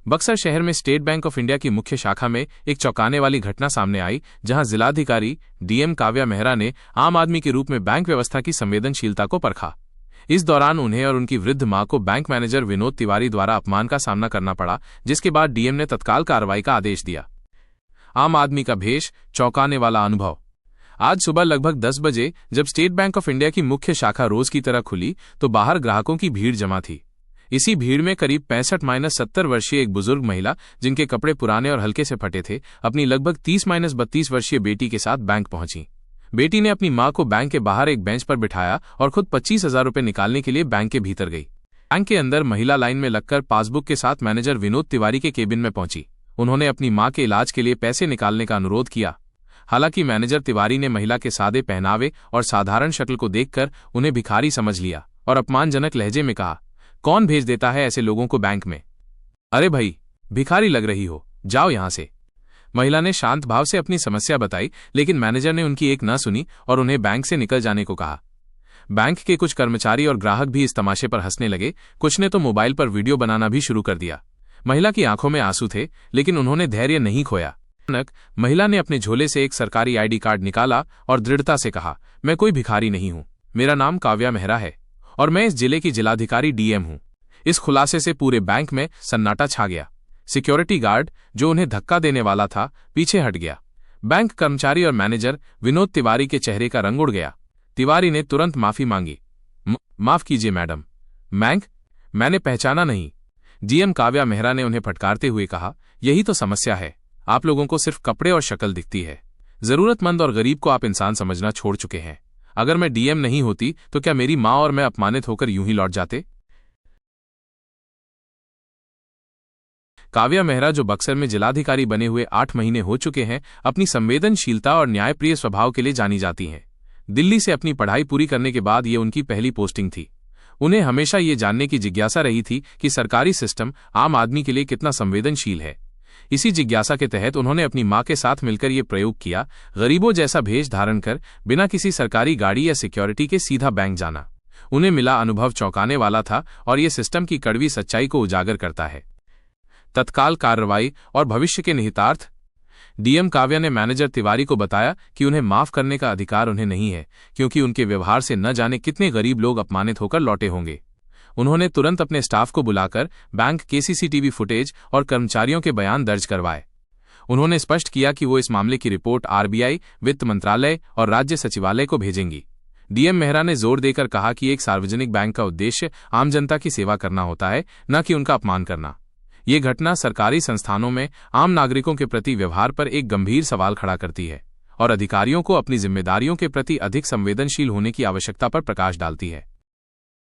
बक्सर शहर में state bank of India की मुख्य शाखा में एक चौंकाने वाली घटना सामने आई, जहां जिलाधिकारी डीएम काव्या मेहरा ने आम आदमी के रूप में बैंक व्यवस्था की संवेदनशीलता को परखा। इस दौरान उन्हें और उनकी वृद्ध मां को बैंक मैनेजर विनोद तिवारी द्वारा अपमान का सामना करना पड़ा, जिसके बाद डीएम ने तत्काल कार्रवाई का आदेश दिया। आम आदमी का भेष, चौंकाने वाला अनुभव। आज सुबह लगभग 10 बजे जब स्टेट बैंक ऑफ इंडिया की मुख्य शाखा रोज की तरह खुली तो बाहर ग्राहकों की भीड़ जमा थी। इसी भीड़ में करीब 65-70 वर्षीय एक बुजुर्ग महिला, जिनके कपड़े पुराने और हल्के से फटे थे, अपनी लगभग 30-32 वर्षीय बेटी के साथ बैंक पहुंची। बेटी ने अपनी मां को बैंक के बाहर एक बेंच पर बिठाया और खुद 25,000 रुपए निकालने के लिए बैंक के भीतर गई। बैंक के अंदर महिला लाइन में लगकर पासबुक के साथ मैनेजर विनोद तिवारी के केबिन में पहुंची। उन्होंने अपनी मां के इलाज के लिए पैसे निकालने का अनुरोध किया। हालांकि मैनेजर तिवारी ने महिला के सादे पहनावे और साधारण शक्ल को देखकर उन्हें भिखारी समझ लिया और अपमानजनक लहजे में कहा, कौन भेज देता है ऐसे लोगों को बैंक में? अरे भाई, भिखारी लग रही हो, जाओ यहां से। महिला ने शांत भाव से अपनी समस्या बताई, लेकिन मैनेजर ने उनकी एक न सुनी और उन्हें बैंक से निकल जाने को कहा। बैंक के कुछ कर्मचारी और ग्राहक भी इस तमाशे पर हंसने लगे। कुछ ने तो मोबाइल पर वीडियो बनाना भी शुरू कर दिया। महिला की आंखों में आंसू थे, लेकिन उन्होंने धैर्य नहीं खोया। अचानक महिला ने अपने झोले से एक सरकारी आईडी कार्ड निकाला और दृढ़ता से कहा, मैं कोई भिखारी नहीं हूं, मेरा नाम काव्या मेहरा है और मैं इस जिले की जिलाधिकारी डीएम हूं। इस खुलासे से पूरे बैंक में सन्नाटा छा गया। सिक्योरिटी गार्ड, जो उन्हें धक्का देने वाला था, पीछे हट गया। बैंक कर्मचारी और मैनेजर विनोद तिवारी के चेहरे का रंग उड़ गया। तिवारी ने तुरंत माफी मांगी। माफ कीजिए मैडम, मैंने पहचाना नहीं। डीएम काव्या मेहरा ने उन्हें फटकारते हुए कहा, यही तो समस्या है, आप लोगों को सिर्फ कपड़े और शक्ल दिखती है। जरूरतमंद और गरीब को आप इंसान समझना छोड़ चुके हैं। अगर मैं डीएम नहीं होती तो क्या मेरी मां और मैं अपमानित होकर यूं ही लौट जाते? काव्या मेहरा, जो बक्सर में जिलाधिकारी बने हुए 8 महीने हो चुके हैं, अपनी संवेदनशीलता और न्यायप्रिय स्वभाव के लिए जानी जाती हैं। दिल्ली से अपनी पढ़ाई पूरी करने के बाद ये उनकी पहली पोस्टिंग थी। उन्हें हमेशा ये जानने की जिज्ञासा रही थी कि सरकारी सिस्टम आम आदमी के लिए कितना संवेदनशील है। इसी जिज्ञासा के तहत उन्होंने अपनी मां के साथ मिलकर ये प्रयोग किया। गरीबों जैसा भेष धारण कर बिना किसी सरकारी गाड़ी या सिक्योरिटी के सीधा बैंक जाना। उन्हें मिला अनुभव चौंकाने वाला था और ये सिस्टम की कड़वी सच्चाई को उजागर करता है। तत्काल कार्रवाई और भविष्य के निहितार्थ। डीएम काव्या ने मैनेजर तिवारी को बताया कि उन्हें माफ करने का अधिकार उन्हें नहीं है, क्योंकि उनके व्यवहार से न जाने कितने गरीब लोग अपमानित होकर लौटे होंगे। उन्होंने तुरंत अपने स्टाफ को बुलाकर बैंक के सीसीटीवी फुटेज और कर्मचारियों के बयान दर्ज करवाए। उन्होंने स्पष्ट किया कि वो इस मामले की रिपोर्ट आरबीआई, वित्त मंत्रालय और राज्य सचिवालय को भेजेंगी। डीएम मेहरा ने जोर देकर कहा कि एक सार्वजनिक बैंक का उद्देश्य आम जनता की सेवा करना होता है, न कि उनका अपमान करना। ये घटना सरकारी संस्थानों में आम नागरिकों के प्रति व्यवहार पर एक गंभीर सवाल खड़ा करती है और अधिकारियों को अपनी जिम्मेदारियों के प्रति अधिक संवेदनशील होने की आवश्यकता पर प्रकाश डालती है।